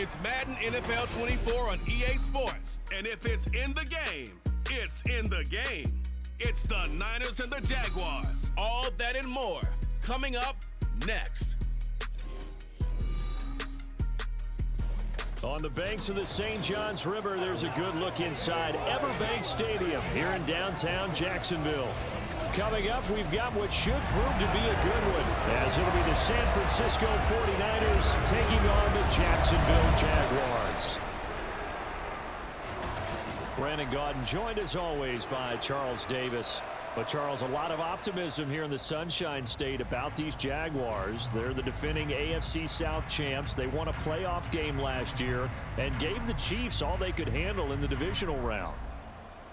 It's Madden NFL 24 on EA Sports. And if it's in the game, it's in the game. It's the Niners and the Jaguars. All that and more coming up next. On the banks of the St. Johns River, there's a good look inside Everbank Stadium here in downtown Jacksonville. Coming up, we've got what should prove to be a good one, as it'll be the San Francisco 49ers taking on the Jacksonville Jaguars. Brandon Gaudin joined as always by Charles Davis. But, Charles, a lot of optimism here in the Sunshine State about these Jaguars. They're the defending AFC South champs. They won a playoff game last year and gave the Chiefs all they could handle in the divisional round.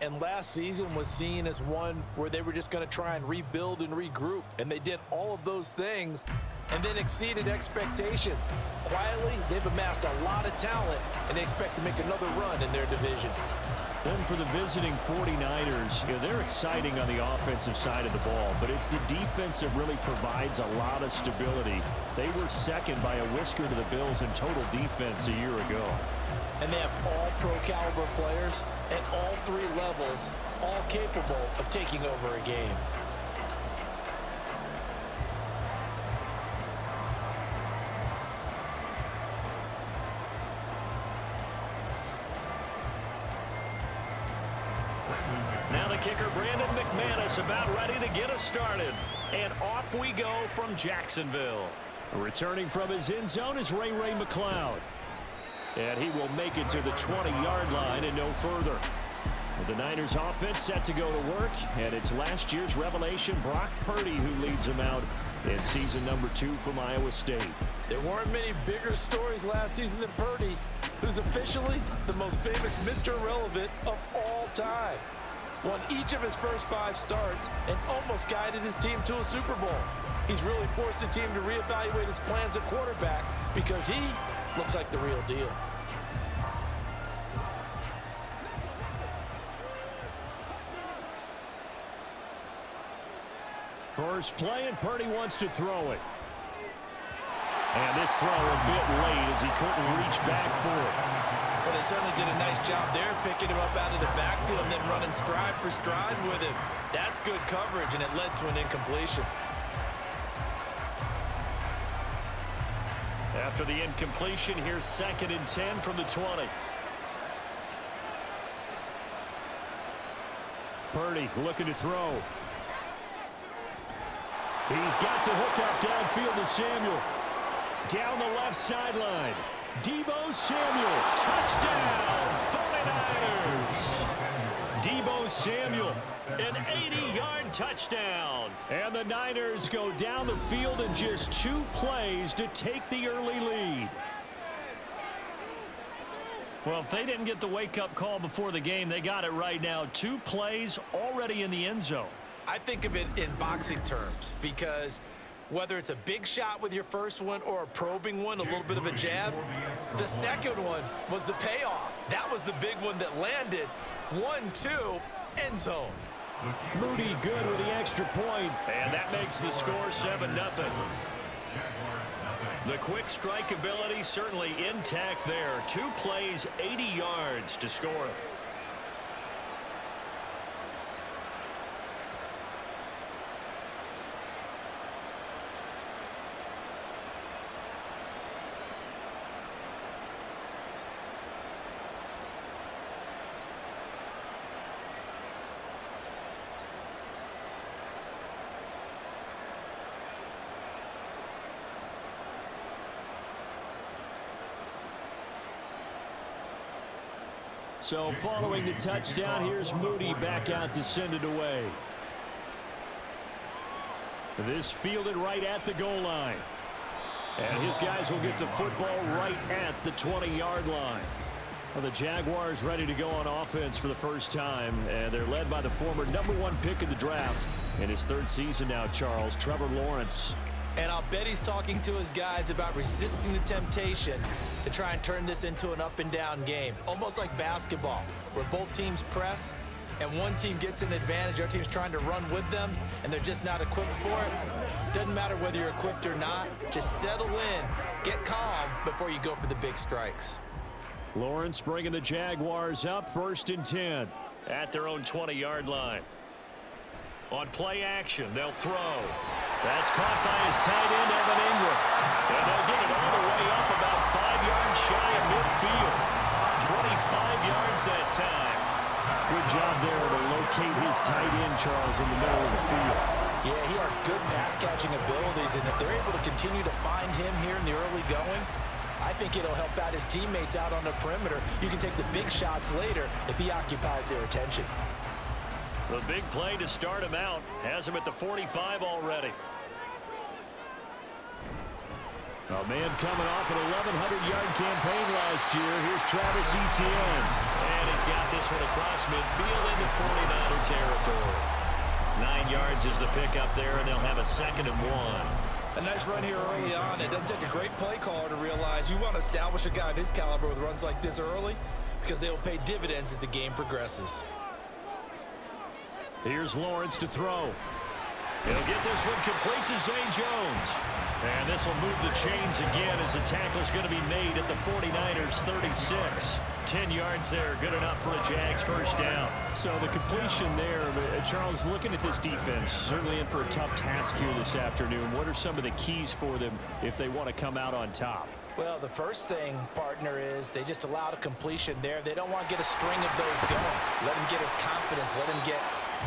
And last season was seen as one where they were just going to try and rebuild and regroup. And they did all of those things and then exceeded expectations. Quietly, they've amassed a lot of talent, and they expect to make another run in their division. Then for the visiting 49ers, they're exciting on the offensive side of the ball, but it's the defense that really provides a lot of stability. They were second by a whisker to the Bills in total defense a year ago. And they have all pro-caliber players at all three levels, all capable of taking over a game. Now the kicker, Brandon McManus, about ready to get us started. And off we go from Jacksonville. Returning from his end zone is Ray McCloud. And he will make it to the 20-yard line and no further. With the Niners offense set to go to work, and it's last year's revelation, Brock Purdy, who leads them out in season number 2 from Iowa State. There weren't many bigger stories last season than Purdy, who's officially the most famous Mr. Irrelevant of all time. Won each of his first 5 starts and almost guided his team to a Super Bowl. He's really forced the team to reevaluate its plans at quarterback because he looks like the real deal. First play, and Purdy wants to throw it. And this throw a bit late as he couldn't reach back for it. Well, they certainly did a nice job there, picking him up out of the backfield and then running stride for stride with him. That's good coverage, and it led to an incompletion. After the incompletion, here's 2nd and 10 from the 20. Purdy looking to throw. He's got the hook up downfield to Samuel. Down the left sideline. Deebo Samuel. Touchdown, 49ers. Deebo Samuel, an 80-yard touchdown. And the Niners go down the field in just 2 plays to take the early lead. Well, if they didn't get the wake-up call before the game, they got it right now. 2 plays already in the end zone. I think of it in boxing terms because whether it's a big shot with your first one or a probing one, a little bit of a jab, the second one was the payoff. That was the big one that landed. 1-2, end zone. Moody good with the extra point, and that makes the score 7-0. The quick strike ability certainly intact there. 2 plays, 80 yards to score it. So following the touchdown, here's Moody back out to send it away. This fielded right at the goal line. And his guys will get the football right at the 20-yard line. Well, the Jaguars ready to go on offense for the first time, and they're led by the former #1 pick of the draft in his 3rd season now, Charles, Trevor Lawrence. And I'll bet he's talking to his guys about resisting the temptation to try and turn this into an up-and-down game, almost like basketball, where both teams press and one team gets an advantage, our team's trying to run with them, and they're just not equipped for it. Doesn't matter whether you're equipped or not. Just settle in, get calm before you go for the big strikes. Lawrence bringing the Jaguars up 1st and 10 at their own 20-yard line. On play action, they'll throw. That's caught by his tight end, Evan Ingram. And they'll get it all the way up about 5 yards shy of midfield. 25 yards that time. Good job there to locate his tight end, Charles, in the middle of the field. Yeah, he has good pass-catching abilities, and if they're able to continue to find him here in the early going, I think it'll help out his teammates out on the perimeter. You can take the big shots later if he occupies their attention. The big play to start him out has him at the 45 already. A man coming off an 1,100-yard campaign last year. Here's Travis Etienne. And he's got this one across midfield into 49er territory. 9 yards is the pickup there, and they'll have a 2nd and 1. A nice run here early on. It doesn't take a great play caller to realize you want to establish a guy of his caliber with runs like this early because they will pay dividends as the game progresses. Here's Lawrence to throw. He'll get this one complete to Zay Jones. And this will move the chains again as the tackle's going to be made at the 49ers 36. 10 yards there, good enough for a Jags first down. So the completion there, Charles, looking at this defense, certainly in for a tough task here this afternoon. What are some of the keys for them if they want to come out on top? Well, the first thing, partner, is they just allowed a completion there. They don't want to get a string of those going. Let him get his confidence. Let him get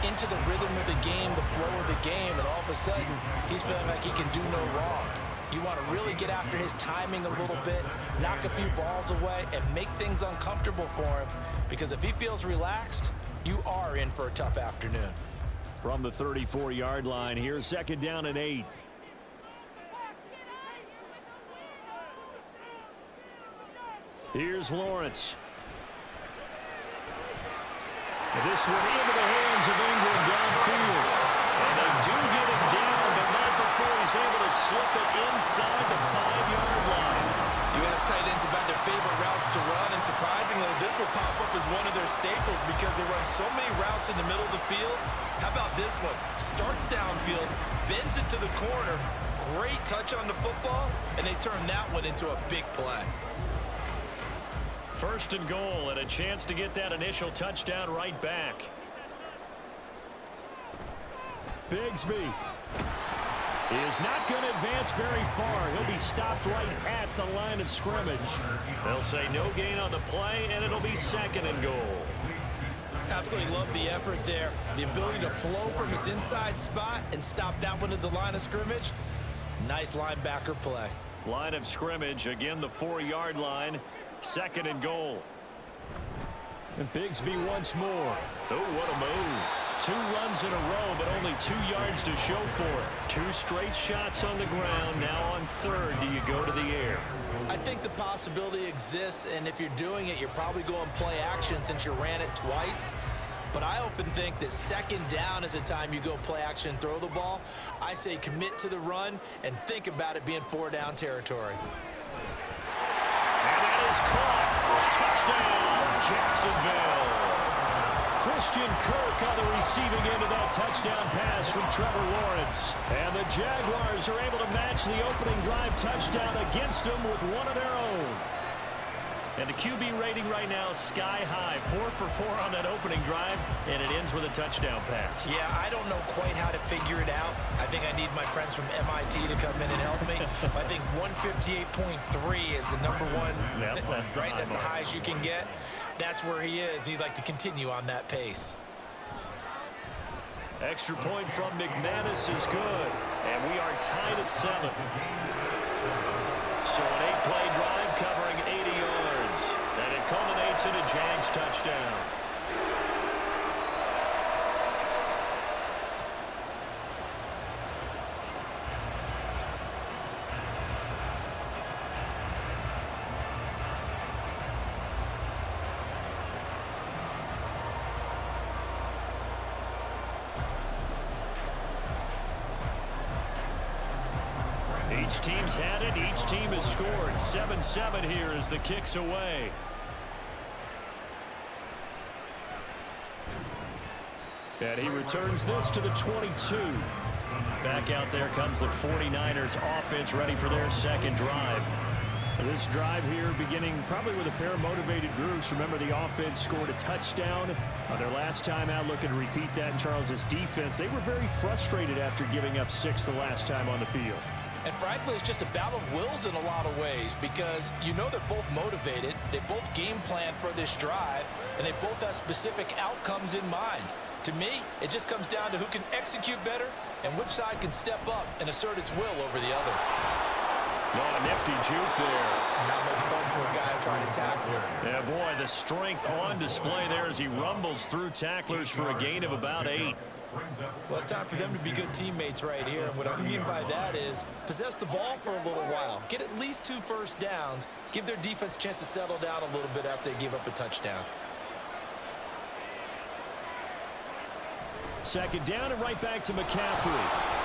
into the rhythm of the game, the flow of the game, and all of a sudden, he's feeling like he can do no wrong. You want to really get after his timing a little bit, knock a few balls away, and make things uncomfortable for him, because if he feels relaxed, you are in for a tough afternoon. From the 34-yard line, here's 2nd down and 8. Here's Lawrence. This one into the hands of Ingram downfield. And they do get it down, but not before he's able to slip it inside the 5-yard line. You ask tight ends about their favorite routes to run, and surprisingly, this will pop up as one of their staples because they run so many routes in the middle of the field. How about this one? Starts downfield, bends it to the corner, great touch on the football, and they turn that one into a big play. 1st and goal, and a chance to get that initial touchdown right back. Bigsby is not going to advance very far. He'll be stopped right at the line of scrimmage. They'll say no gain on the play, and it'll be 2nd and goal. Absolutely love the effort there. The ability to flow from his inside spot and stop that one at the line of scrimmage. Nice linebacker play. Line of scrimmage, again the 4-yard line. 2nd and goal. And Bigsby once more. Oh, what a move. 2 runs in a row, but only 2 yards to show for it. 2 straight shots on the ground. Now on 3rd, do you go to the air? I think the possibility exists, and if you're doing it, you're probably going play action since you ran it twice. But I often think that 2nd down is a time you go play action and throw the ball. I say commit to the run and think about it being 4-down territory. And that is caught. Touchdown, Jacksonville. Christian Kirk on the receiving end of that touchdown pass from Trevor Lawrence. And the Jaguars are able to match the opening drive touchdown against them with one of their own. And the QB rating right now, sky high. 4 for 4 on that opening drive, and it ends with a touchdown pass. Yeah, I don't know quite how to figure it out. I think I need my friends from MIT to come in and help me. I think 158.3 is the number one. Yep, that's right. That's the highest you can get. That's where he is. He'd like to continue on that pace. Extra point from McManus is good, and we are tied at 7. So an 8-play drive covering 80 yards, and it culminates in a Jags touchdown. Each team's had it. Each team has scored. 7-7 here as the kick's away. And he returns this to the 22. Back out there comes the 49ers offense ready for their second drive. This drive here beginning probably with a pair of motivated groups. Remember, the offense scored a touchdown on their last time out. Looking to repeat that in Charles's defense. They were very frustrated after giving up 6 the last time on the field. And frankly, it's just a battle of wills in a lot of ways because you know they're both motivated. They both game plan for this drive, and they both have specific outcomes in mind. To me, it just comes down to who can execute better and which side can step up and assert its will over the other. Oh, a nifty juke there. Not much fun for a guy trying to tackle him. Yeah, boy, the strength on display there as he rumbles through tacklers for a gain of about 8. Well, it's time for them to be good teammates right here. And what I mean by that is possess the ball for a little while. Get at least 2 first downs. Give their defense a chance to settle down a little bit after they give up a touchdown. Second down and right back to McCaffrey.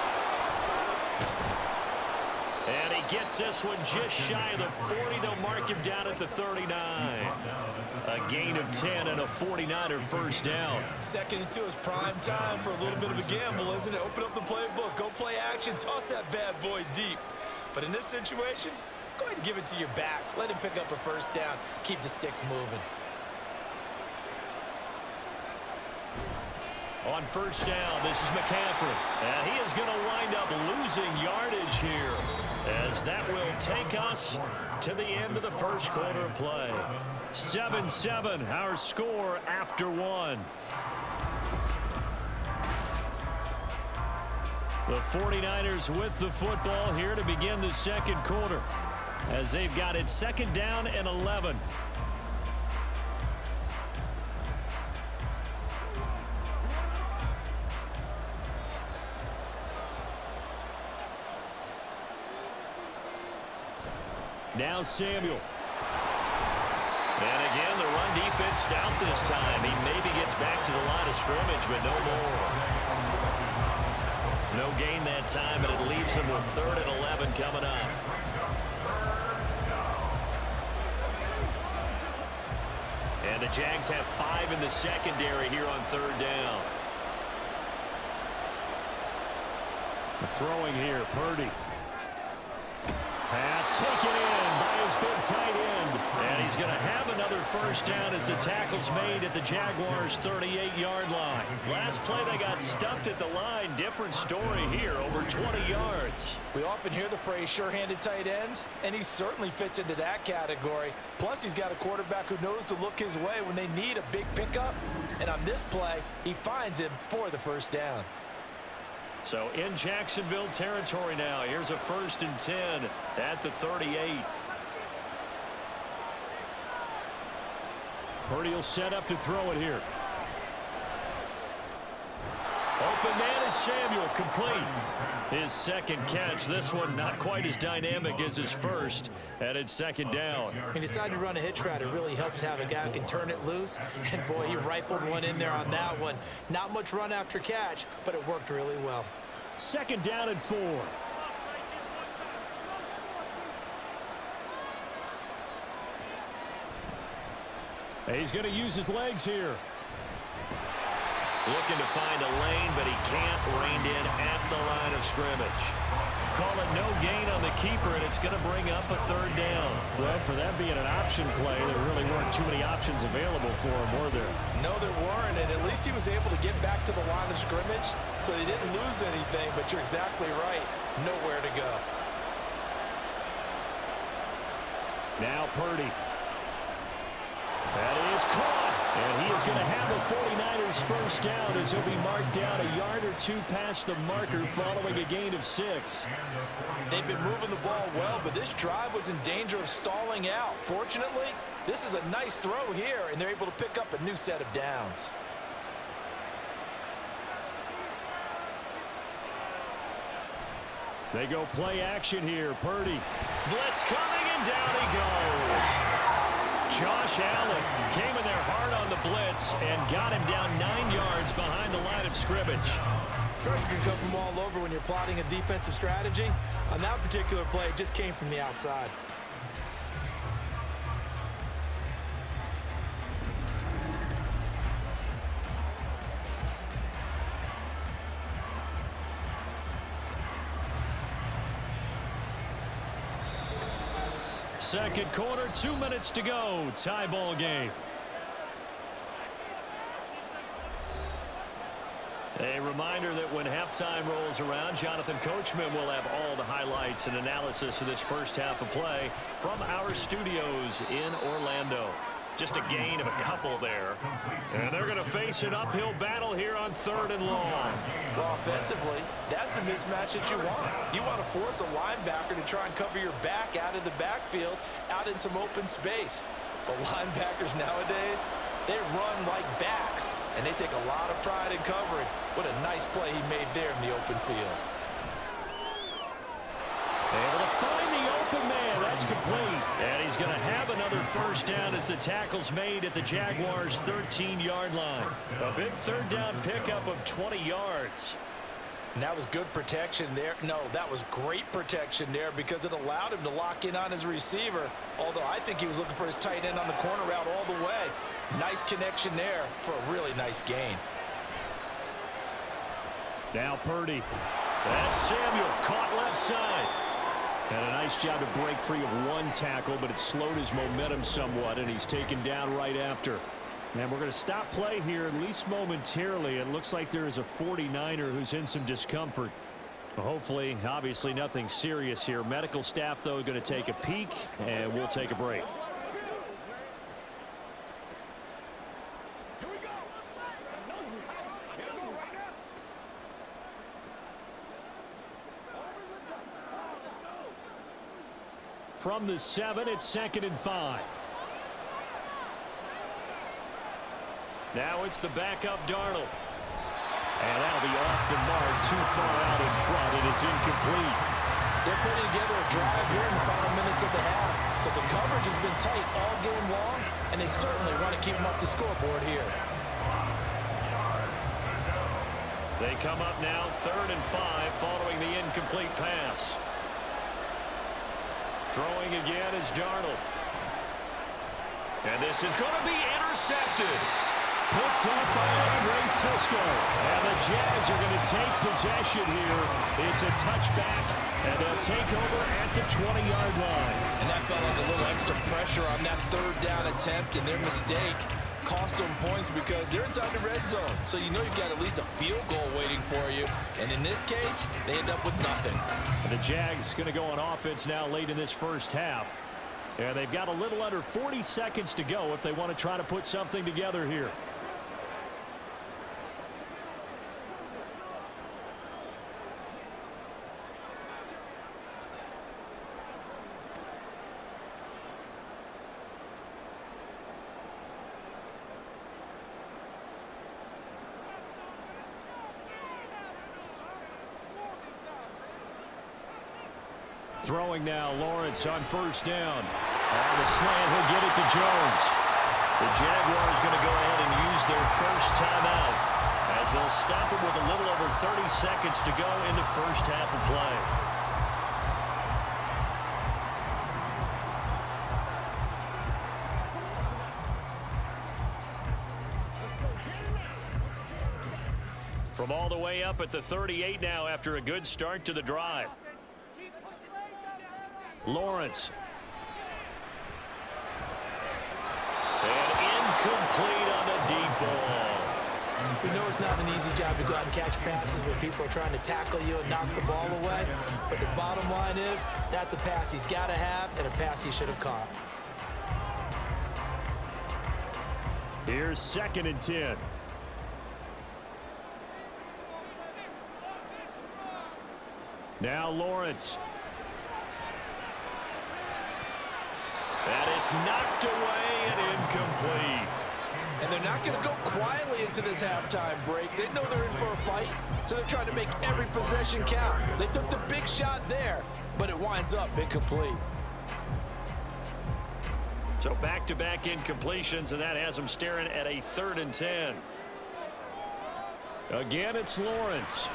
And he gets this one just shy of the 40. They'll mark him down at the 39. A gain of 10 and a 49er first down. 2nd and 2 is prime time for a little bit of a gamble, isn't it? Open up the playbook, go play action, toss that bad boy deep. But in this situation, go ahead and give it to your back. Let him pick up a first down. Keep the sticks moving. On first down, this is McCaffrey. And he is going to wind up losing yardage here, as that will take us to the end of the first quarter of play. 7-7, our score after 1. The 49ers with the football here to begin the second quarter, as they've got it 2nd down and 11. Now Samuel. And again, the run defense stout this time. He maybe gets back to the line of scrimmage, but no more. No gain that time, and it leaves him with 3rd and 11 coming up. And the Jags have 5 in the secondary here on 3rd down. The throwing here, Purdy. Pass taken in by his big tight end. And he's going to have another first down as the tackle's made at the Jaguars' 38-yard line. Last play, they got stuffed at the line. Different story here, over 20 yards. We often hear the phrase sure-handed tight ends, and he certainly fits into that category. Plus, he's got a quarterback who knows to look his way when they need a big pickup. And on this play, he finds him for the first down. So in Jacksonville territory now. Here's a 1st and 10 at the 38. Purdy will set up to throw it here. Open man is Samuel, complete. His 2nd catch. This one not quite as dynamic as his first, and it's 2nd down. He decided to run a hitch route. It really helps to have a guy who can turn it loose. And boy, he rifled one in there on that one. Not much run after catch, but it worked really well. 2nd down and 4. He's going to use his legs here. Looking to find a lane, but he can't. Reined in at the line of scrimmage. Call it no gain on the keeper, and it's going to bring up a 3rd down. Well, for that being an option play, there really weren't too many options available for him, were there? No, there weren't, and at least he was able to get back to the line of scrimmage, so they didn't lose anything, but you're exactly right. Nowhere to go. Now Purdy. That is caught. And he is going to have the 49ers first down as he'll be marked down a yard or 2 past the marker following a gain of 6. They've been moving the ball well, but this drive was in danger of stalling out. Fortunately, this is a nice throw here, and they're able to pick up a new set of downs. They go play action here. Purdy. Blitz coming, and down he goes. Josh Allen came in there hard on the blitz and got him down 9 yards behind the line of scrimmage. Pressure can come from all over when you're plotting a defensive strategy. On that particular play, it just came from the outside. second quarter, 2 minutes to go. Tie ball game. A reminder that when halftime rolls around, Jonathan Coachman will have all the highlights and analysis of this first half of play from our studios in Orlando. Just a gain of a couple there. And they're going to face an uphill battle here on 3rd and long. Well, offensively, that's the mismatch that you want. You want to force a linebacker to try and cover your back out of the backfield, out in some open space. But linebackers nowadays, they run like backs, and they take a lot of pride in covering. What a nice play he made there in the open field. Able to find the open man. That's complete. And he's going to have another first down as the tackle's made at the Jaguars' 13-yard line. A big third down pickup of 20 yards. And that was good protection there. No, that was great protection there because it allowed him to lock in on his receiver, although I think he was looking for his tight end on the corner route all the way. Nice connection there for a really nice gain. Now Purdy. That's Samuel caught left side. And a nice job to break free of one tackle, but it slowed his momentum somewhat, and he's taken down right after. And we're going to stop play here, at least momentarily. It looks like there is a 49er who's in some discomfort. Hopefully, obviously nothing serious here. Medical staff, though, going to take a peek, and we'll take a break. From the 7, it's 2nd and 5. Now it's the backup Darnold. And that'll be off the mark, too far out in front, and it's incomplete. They're putting together a drive here in the final minutes of the half, but the coverage has been tight all game long, and they certainly want to keep them up the scoreboard here. They come up now 3rd and 5 following the incomplete pass. Throwing again is Darnold. And this is going to be intercepted. Picked up by Andre Cisco. And the Jags are going to take possession here. It's a touchback, and they'll take over at the 20-yard line. And that felt like a little extra pressure on that 3rd down attempt, and their mistake cost them points because they're inside the red zone. So you know you've got at least a field goal waiting for you. And in this case, they end up with nothing. And the Jags going to go on offense now late in this first half. And they've got a little under 40 seconds to go if they want to try to put something together here. Throwing now, Lawrence on 1st down. On the slant, he'll get it to Jones. The Jaguars going to go ahead and use their first timeout as they'll stop it with a little over 30 seconds to go in the first half of play. From all the way up at the 38 now after a good start to the drive. Lawrence. And incomplete on the deep ball. We know it's not an easy job to go out and catch passes when people are trying to tackle you and knock the ball away. But the bottom line is, that's a pass he's got to have and a pass he should have caught. Here's 2nd and 10. Now Lawrence. And it's knocked away and incomplete. And they're not going to go quietly into this halftime break. They know they're in for a fight, so they're trying to make every possession count. They took the big shot there, but it winds up incomplete. So back-to-back incompletions, and that has them staring at a 3rd and 10. Again, it's Lawrence.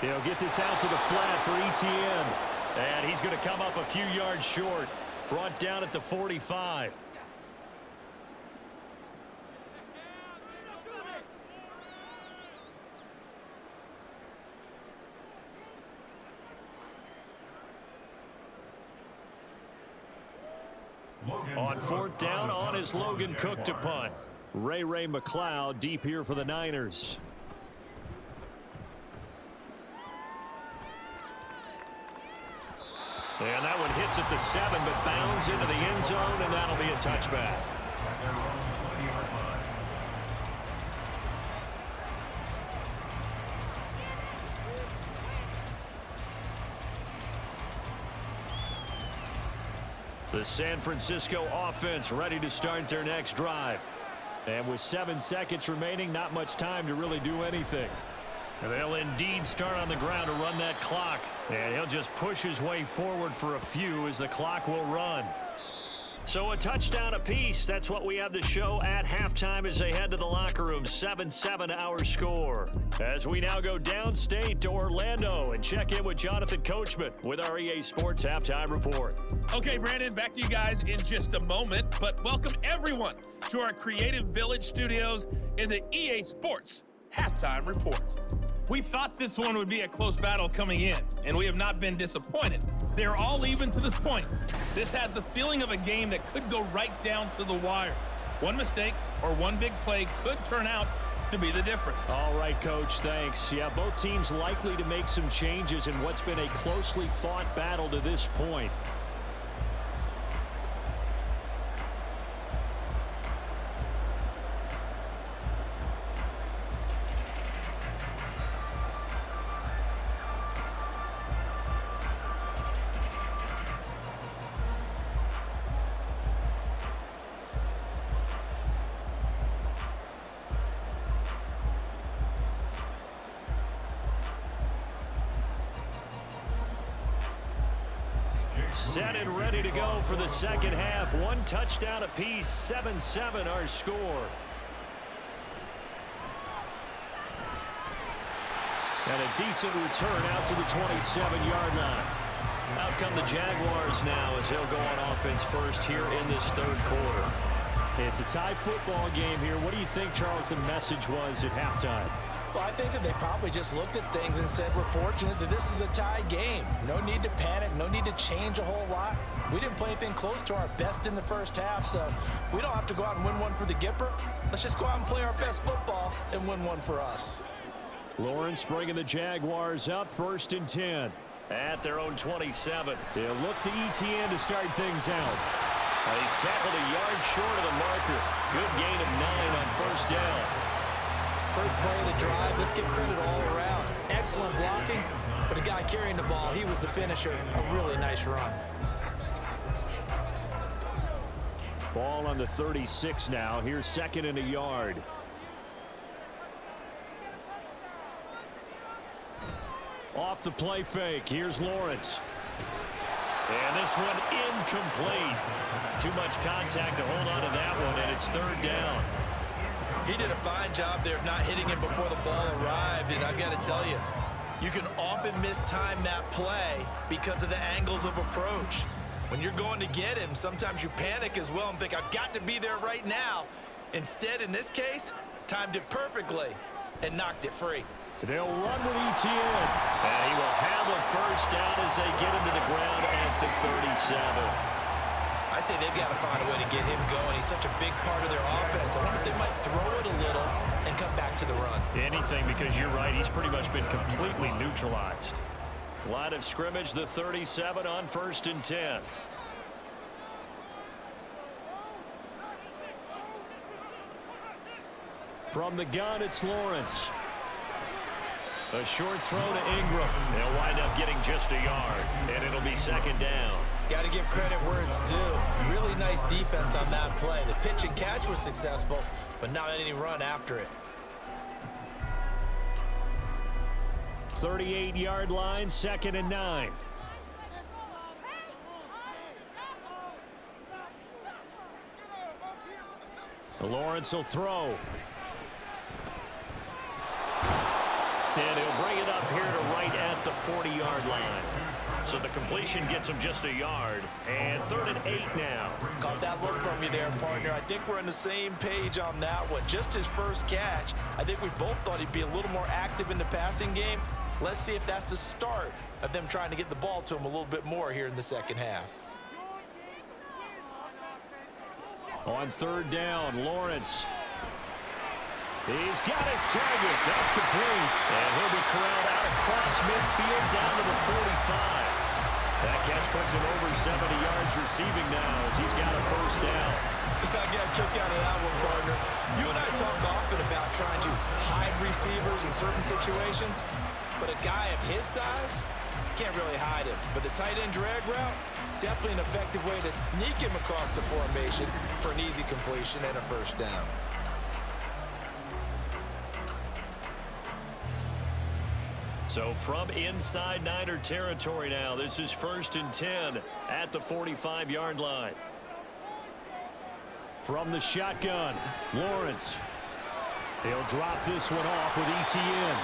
He'll get this out to the flat for ETN. And he's going to come up a few yards short. Brought down at the 45. On 4th down, on is Logan Cook to punt. Ray McCloud deep here for the Niners. And that one hits at the 7, but bounds into the end zone, and that'll be a touchback. The San Francisco offense ready to start their next drive. And with 7 seconds remaining, not much time to really do anything. And they'll indeed start on the ground to run that clock. And he'll just push his way forward for a few as the clock will run. So a touchdown apiece. That's what we have to show at halftime as they head to the locker room. 7-7 our score. As we now go downstate to Orlando and check in with Jonathan Coachman with our EA Sports Halftime Report. Okay, Brandon, back to you guys in just a moment. But welcome everyone to our Creative Village studios in the EA Sports Halftime Report. We thought this one would be a close battle coming in, and we have not been disappointed. They're all even to this point. This has the feeling of a game that could go right down to the wire. One mistake or one big play could turn out to be the difference. All right, Coach, thanks. Yeah, both teams likely to make some changes in what's been a closely fought battle to this point. Set and ready to go for the second half. One touchdown apiece, 7-7 our score. And a decent return out to the 27-yard line. Out come the Jaguars now as they'll go on offense first here in this third quarter. It's a tie football game here. What do you think, Charles, the message was at halftime? Well, I think that they probably just looked at things and said, we're fortunate that this is a tie game. No need to panic, no need to change a whole lot. We didn't play anything close to our best in the first half, so we don't have to go out and win one for the Gipper. Let's just go out and play our best football and win one for us. Lawrence bringing the Jaguars up, 1st and 10. At their own 27. They'll look to ETN to start things out. He's tackled a yard short of the marker. Good gain of 9 on 1st down. First play of the drive, let's give credit all around. Excellent blocking, but the guy carrying the ball, he was the finisher. A really nice run. Ball on the 36 now. Here's 2nd and a yard. Off the play fake. Here's Lawrence. And this one incomplete. Too much contact to hold on to that one, and it's 3rd down. He did a fine job there of not hitting him before the ball arrived, and I've got to tell you, you can often mistime that play because of the angles of approach. When you're going to get him, sometimes you panic as well and think, I've got to be there right now. Instead, in this case, timed it perfectly and knocked it free. They'll run with ETN, and he will have a 1st down as they get him to the ground at the 37. I'd say they've got to find a way to get him going. He's such a big part of their offense. I wonder if they might throw it a little and come back to the run. Anything, because you're right. He's pretty much been completely neutralized. Line of scrimmage, the 37 on 1st and 10. From the gun, it's Lawrence. A short throw to Ingram. They'll wind up getting just a yard, and it'll be 2nd down. Got to give credit where it's due. Really nice defense on that play. The pitch and catch was successful, but not any run after it. 38-yard line, 2nd and 9. Lawrence will throw. And he'll bring it up here to right at the 40-yard line. So the completion gets him just a yard. And 3rd and 8 now. Caught that look from you there, partner. I think we're on the same page on that one. Just his first catch. I think we both thought he'd be a little more active in the passing game. Let's see if that's the start of them trying to get the ball to him a little bit more here in the second half. On third down, Lawrence. He's got his target. That's complete. And he'll be corralled out across midfield down to the 45. That catch puts him over 70 yards receiving now as he's got a first down. I got a kick out of that one, partner. You and I talk often about trying to hide receivers in certain situations, but a guy of his size can't really hide him. But the tight end drag route, definitely an effective way to sneak him across the formation for an easy completion and a first down. So from inside Niner territory now, this is 1st and 10 at the 45-yard line. From the shotgun, Lawrence. He'll drop this one off with ETN.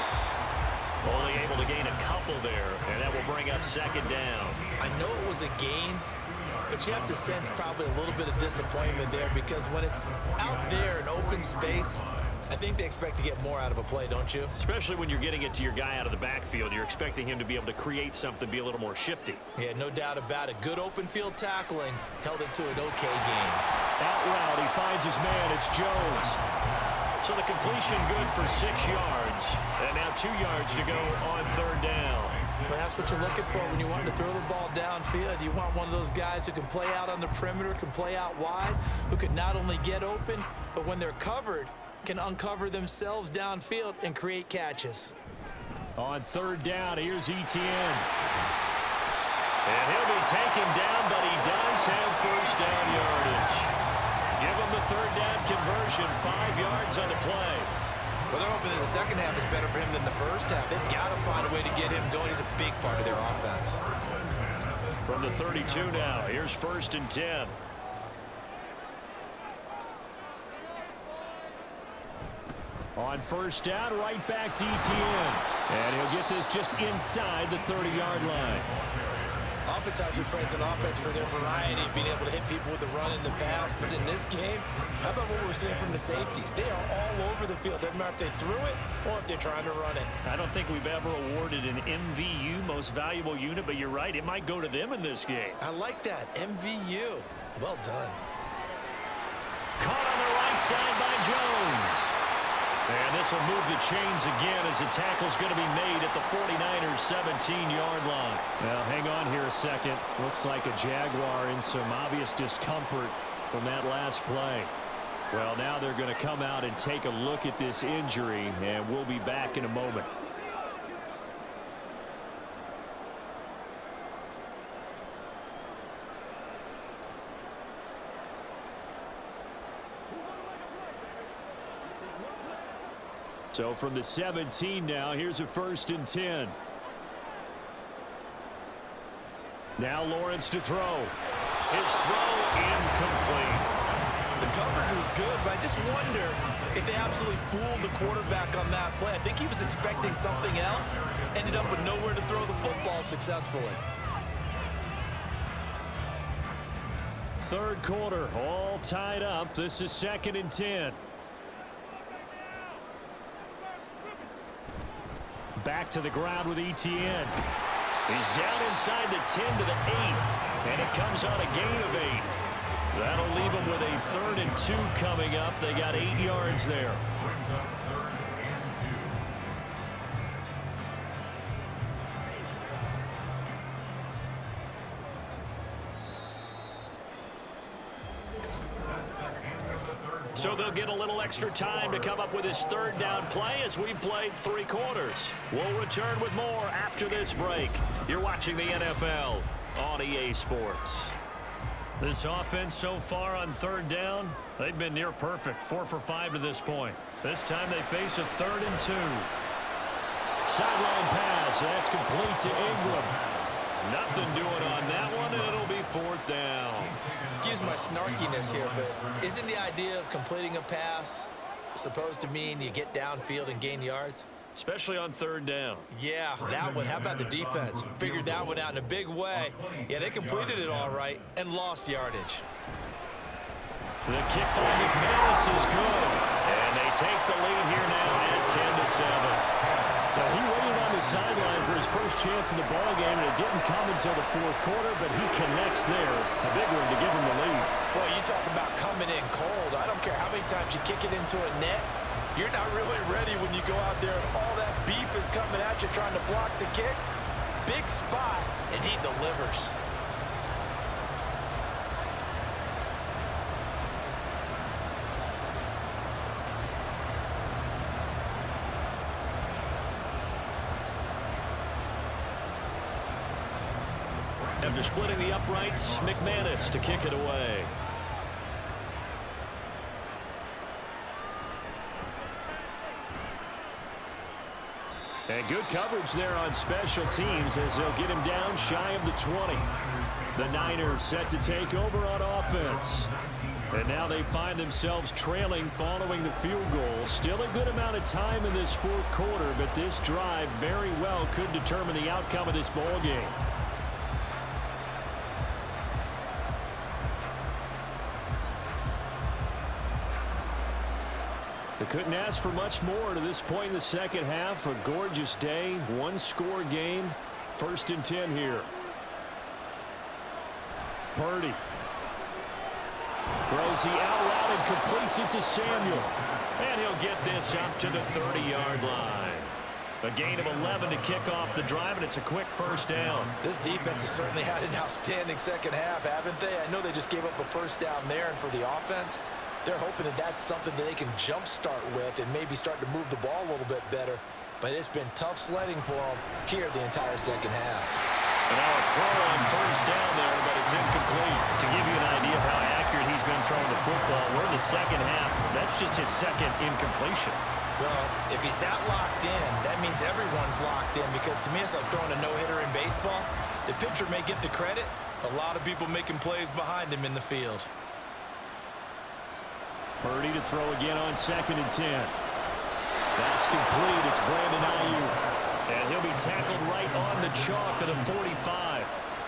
Only able to gain a couple there, and that will bring up 2nd down. I know it was a gain, but you have to sense probably a little bit of disappointment there because when it's out there in open space, I think they expect to get more out of a play, don't you? Especially when you're getting it to your guy out of the backfield. You're expecting him to be able to create something, be a little more shifty. Yeah, no doubt about it. Good open field tackling held it to an okay game. Out route, he finds his man. It's Jones. So the completion good for 6 yards. And now 2 yards to go on 3rd down. Well, that's what you're looking for when you want to throw the ball downfield. You want one of those guys who can play out on the perimeter, can play out wide, who can not only get open, but when they're covered, can uncover themselves downfield and create catches. On 3rd down, here's ETN. And he'll be taken down, but he does have first down yardage. Give him the 3rd down conversion, 5 yards on the play. Well, they're hoping that the second half is better for him than the first half. They've got to find a way to get him going. He's a big part of their offense. From the 32 now, here's 1st and 10. On 1st down, right back to ETN. And he'll get this just inside the 30-yard line. Oftentimes we praise an offense for their variety, being able to hit people with the run and the pass. But in this game, how about what we're seeing from the safeties? They are all over the field. Doesn't matter if they threw it or if they're trying to run it. I don't think we've ever awarded an MVU, most valuable unit, but you're right. It might go to them in this game. I like that. MVU. Well done. Caught on the right side by Jones. And this will move the chains again as the tackle's going to be made at the 49ers 17-yard line. Now, hang on here a second. Looks like a Jaguar in some obvious discomfort from that last play. Well, now they're going to come out and take a look at this injury, and we'll be back in a moment. So from the 17 now, here's a 1st and 10. Now Lawrence to throw. His throw incomplete. The coverage was good, but I just wonder if they absolutely fooled the quarterback on that play. I think he was expecting something else. Ended up with nowhere to throw the football successfully. 3rd quarter, all tied up. This is 2nd and 10. Back to the ground with ETN. He's down inside the 10 to the 8. And it comes on a gain of 8. That'll leave him with a 3rd and 2 coming up. They got 8 yards there. So they'll get a little extra time to come up with his 3rd down play as we've played 3 quarters. We'll return with more after this break. You're watching the NFL on EA Sports. This offense so far on 3rd down, they've been near perfect. 4 for 5 to this point. This time they face a 3rd and 2. Sideline pass. That's complete to Ingram. Nothing doing on that one, and it'll be 4th down. Excuse my snarkiness here, but isn't the idea of completing a pass supposed to mean you get downfield and gain yards? Especially on 3rd down. Yeah, that one. How about the defense? Figured that one out in a big way. Yeah, they completed it all right and lost yardage. The kick by McManus is good. And they take the lead here now at 10-7. So he waited on the sideline for his first chance in the ballgame, and it didn't come until the fourth quarter, but he connects there. A big one to give him the lead. Boy, you talk about coming in cold. I don't care how many times you kick it into a net. You're not really ready when you go out there and all that beef is coming at you trying to block the kick. Big spot, and he delivers. After splitting the uprights, McManus to kick it away. And good coverage there on special teams as they'll get him down shy of the 20. The Niners set to take over on offense. And now they find themselves trailing following the field goal. Still a good amount of time in this fourth quarter, but this drive very well could determine the outcome of this ball game. They couldn't ask for much more to this point in the second half. A gorgeous day, one-score game. 1st and 10 here. Purdy throws the out route and completes it to Samuel. And he'll get this up to the 30-yard line. A gain of 11 to kick off the drive, and it's a quick first down. This defense has certainly had an outstanding second half, haven't they? I know they just gave up a first down there, and for the offense, they're hoping that that's something that they can jumpstart with and maybe start to move the ball a little bit better. But it's been tough sledding for them here the entire second half. And now a throw on first down there, but it's incomplete. To give you an idea of how accurate he's been throwing the football, we're in the second half. That's just his second incompletion. Well, if he's that locked in, that means everyone's locked in, because to me it's like throwing a no-hitter in baseball. The pitcher may get the credit. A lot of people making plays behind him in the field. Purdy to throw again on 2nd and 10. That's complete. It's Brandon Ayuk. And he'll be tackled right on the chalk of the 45.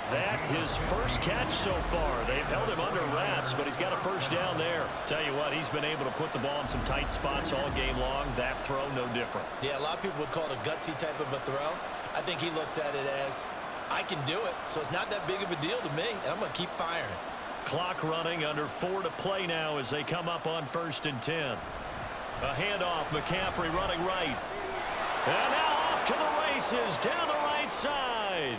That his first catch so far. They've held him under wraps, but he's got a first down there. Tell you what, he's been able to put the ball in some tight spots all game long. That throw, no different. Yeah, a lot of people would call it a gutsy type of a throw. I think he looks at it as, I can do it, so it's not that big of a deal to me, and I'm going to keep firing. Clock running, under 4 to play now as they come up on 1st and 10. A handoff, McCaffrey running right. And now off to the races, down the right side.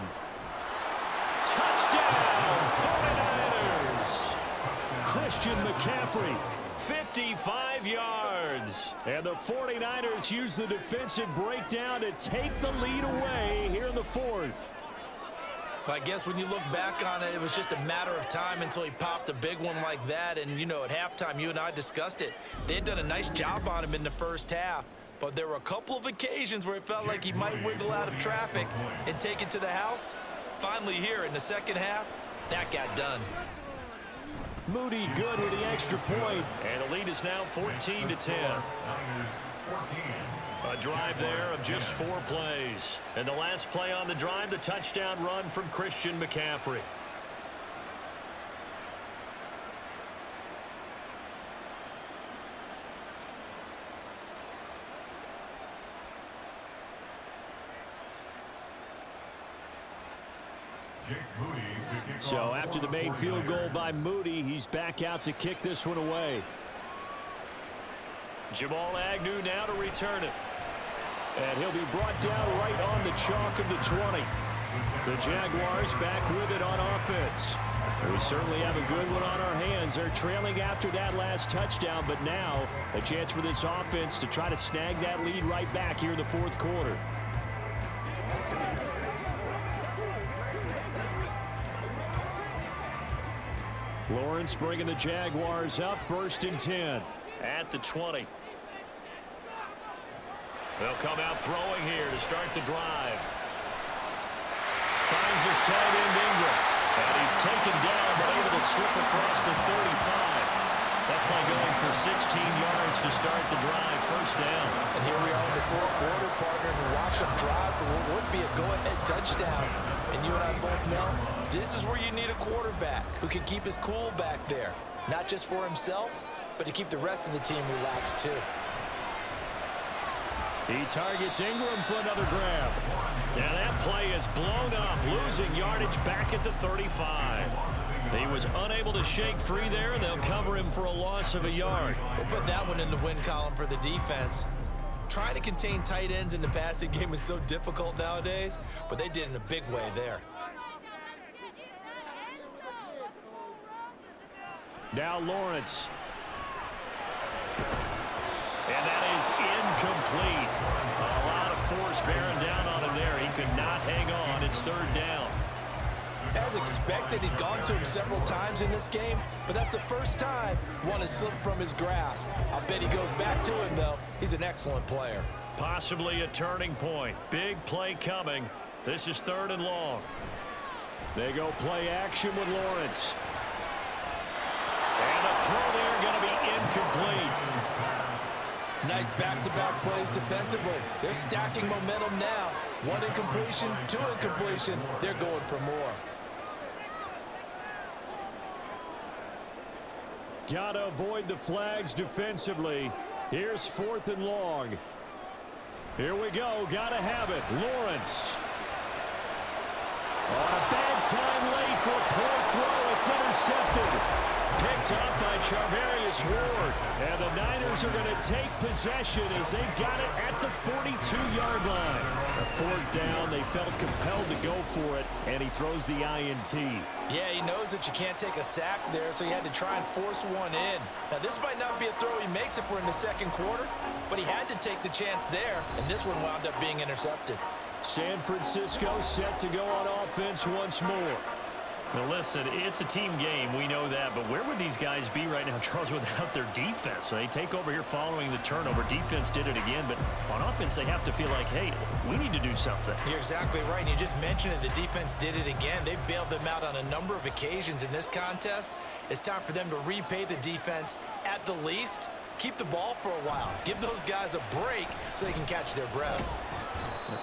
Touchdown, 49ers. Christian McCaffrey, 55 yards. And the 49ers use the defensive breakdown to take the lead away here in the fourth. I guess when you look back on it, it was just a matter of time until he popped a big one like that. And, you know, at halftime, you and I discussed it. They had done a nice job on him in the first half. But there were a couple of occasions where it felt like he might wiggle out of traffic and take it to the house. Finally here in the second half, that got done. Moody good with the extra point. And the lead is now 14 to 10. A drive there of just 4 plays. And the last play on the drive, the touchdown run from Christian McCaffrey. So after the main field goal by Moody, he's back out to kick this one away. Jamal Agnew now to return it. And he'll be brought down right on the chalk of the 20. The Jaguars back with it on offense. We certainly have a good one on our hands. They're trailing after that last touchdown, but now a chance for this offense to try to snag that lead right back here in the fourth quarter. Lawrence bringing the Jaguars up, 1st and 10 at the 20. They'll come out throwing here to start the drive. Finds his tight end Ingram. And he's taken down but able to slip across the 35. That play going for 16 yards to start the drive, 1st down. And here we are in the fourth quarter, partner, and watch them drive for what would be a go-ahead touchdown. And you and I both know this is where you need a quarterback who can keep his cool back there. Not just for himself, but to keep the rest of the team relaxed too. He targets Ingram for another grab. Now that play is blown up, losing yardage back at the 35. He was unable to shake free there, and they'll cover him for a loss of a yard. We'll put that one in the win column for the defense. Trying to contain tight ends in the passing game is so difficult nowadays, but they did in a big way there. Now Lawrence. And that is incomplete. A lot of force bearing down on him there. He could not hang on. It's third down. As expected, he's gone to him several times in this game, but that's the first time one has slipped from his grasp. I'll bet he goes back to him, though. He's an excellent player. Possibly a turning point. Big play coming. This is third and long. They go play action with Lawrence. And a throw there going to be incomplete. Nice back-to-back plays defensively. They're stacking momentum now. One incompletion, two incompletion. They're going for more. Got to avoid the flags defensively. Here's fourth and long. Here we go. Got to have it. Lawrence. On a bad time late for a poor throw. It's intercepted. Picked up by Charvarius Ward. And the Niners are going to take possession as they've got it at the 42-yard line. A fourth down, they felt compelled to go for it, and he throws the INT. Yeah, he knows that you can't take a sack there, so he had to try and force one in. Now, this might not be a throw he makes if we're in the second quarter, but he had to take the chance there, and this one wound up being intercepted. San Francisco set to go on offense once more. Now listen, it's a team game, we know that, but where would these guys be right now, Charles, without their defense? So they take over here following the turnover. Defense did it again, but on offense they have to feel like, hey, we need to do something. You're exactly right, and you just mentioned it. The defense did it again. They bailed them out on a number of occasions in this contest. It's time for them to repay the defense at the least. Keep the ball for a while. Give those guys a break so they can catch their breath.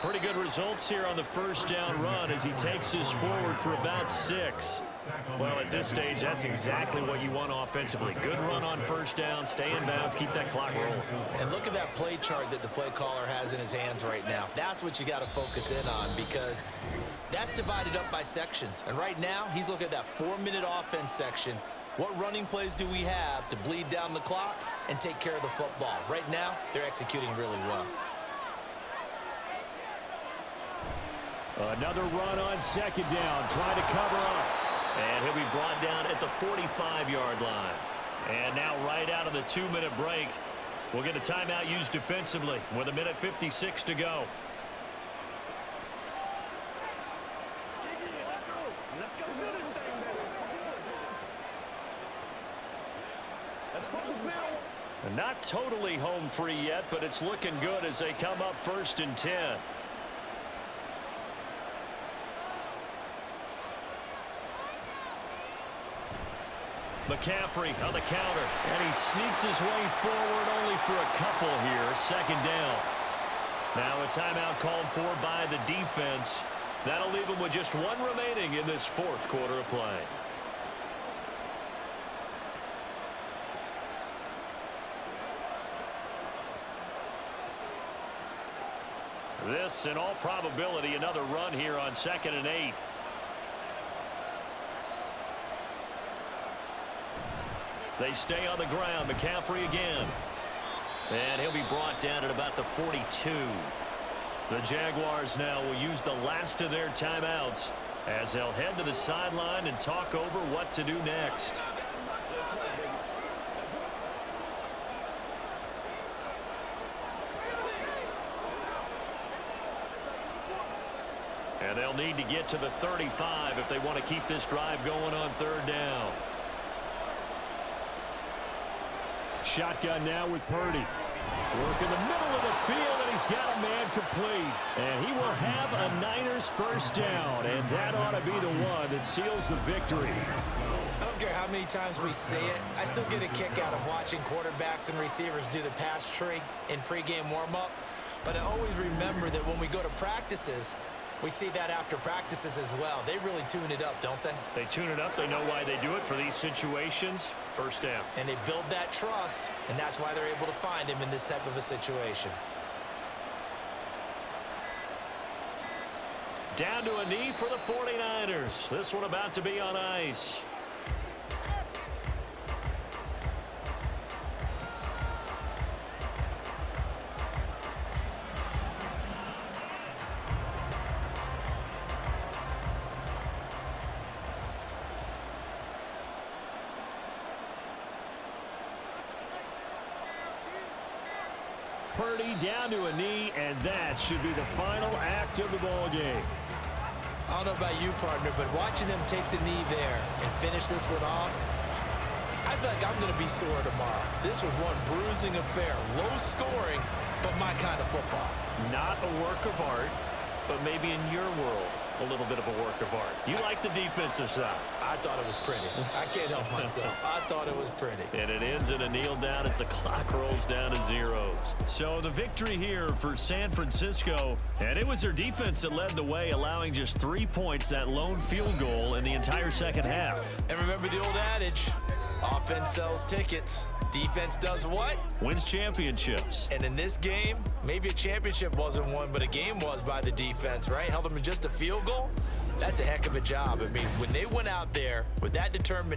Pretty good results here on the first down run as he takes this forward for about 6. Well, at this stage, that's exactly what you want offensively. Good run on first down, stay in bounds, keep that clock rolling. And look at that play chart that the play caller has in his hands right now. That's what you got to focus in on because that's divided up by sections. And right now, he's looking at that 4-minute offense section. What running plays do we have to bleed down the clock and take care of the football? Right now, they're executing really well. Another run on second down, trying to cover up. And he'll be brought down at the 45-yard line. And now right out of the 2-minute break, we'll get a timeout used defensively with 1:56 to go. And not totally home free yet, but it's looking good as they come up 1st and 10. McCaffrey on the counter, and he sneaks his way forward only for a couple here. Second down. Now a timeout called for by the defense. That'll leave him with just one remaining in this fourth quarter of play. This, in all probability, another run here on 2nd and 8. They stay on the ground. McCaffrey again. And he'll be brought down at about the 42. The Jaguars now will use the last of their timeouts as they'll head to the sideline and talk over what to do next. And they'll need to get to the 35 if they want to keep this drive going on 3rd down. Shotgun now with Purdy. Work in the middle of the field, and he's got a man complete. And he will have a Niners first down, and that ought to be the one that seals the victory. I don't care how many times we see it. I still get a kick out of watching quarterbacks and receivers do the pass tree in pregame warm-up. But I always remember that when we go to practices, we see that after practices as well. They really tune it up, don't they? They tune it up. They know why they do it for these situations. First down. And they build that trust, and that's why they're able to find him in this type of a situation. Down to a knee for the 49ers. This one about to be on ice. Purdy down to a knee, and that should be the final act of the ball game. I don't know about you, partner, but watching them take the knee there and finish this one off, I feel like I'm going to be sore tomorrow. This was one bruising affair. Low scoring, but my kind of football. Not a work of art, but maybe in your world, a little bit of a work of art. You like the defensive side. I thought it was pretty. I can't help myself. I thought it was pretty. And it ends in a kneel down as the clock rolls down to zeros. So the victory here for San Francisco, and it was their defense that led the way, allowing just 3 points, that lone field goal in the entire second half. And remember the old adage, offense sells tickets. Defense does what? Wins championships. And in this game, maybe a championship wasn't won, but a game was by the defense, right? Held them to just a field goal. That's a heck of a job. I mean, when they went out there with that determination,